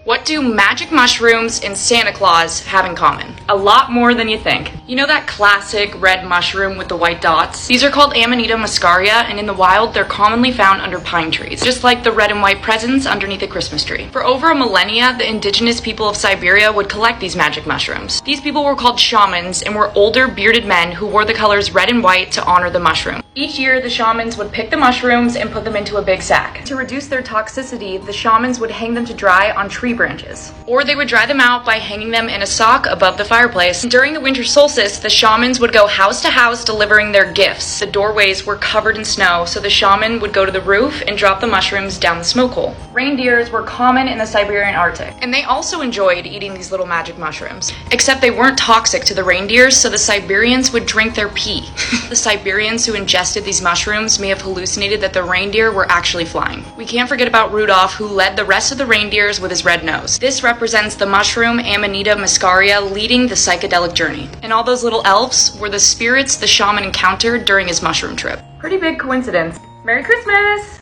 What do magic mushrooms and Santa Claus have in common? A lot more than you think. You know that classic red mushroom with the white dots? These are called Amanita muscaria, and in the wild, they're commonly found under pine trees, just like the red and white presents underneath a Christmas tree. For over a millennia, the indigenous people of Siberia would collect these magic mushrooms. These people were called shamans and were older, bearded men who wore the colors red and white to honor the mushroom. Each year, the shamans would pick the mushrooms and put them into a big sack. To reduce their toxicity, the shamans would hang them to dry on tree branches. Or they would dry them out by hanging them in a sock above the fireplace. During the winter solstice, the shamans would go house to house delivering their gifts. The doorways were covered in snow, so the shaman would go to the roof and drop the mushrooms down the smoke hole. Reindeers were common in the Siberian Arctic, and they also enjoyed eating these little magic mushrooms. Except they weren't toxic to the reindeers, so the Siberians would drink their pee. The Siberians who ingested these mushrooms may have hallucinated that the reindeer were actually flying. We can't forget about Rudolph, who led the rest of the reindeers with his red nose. This represents the mushroom Amanita muscaria leading the psychedelic journey. And all those little elves were the spirits the shaman encountered during his mushroom trip. Pretty big coincidence. Merry Christmas!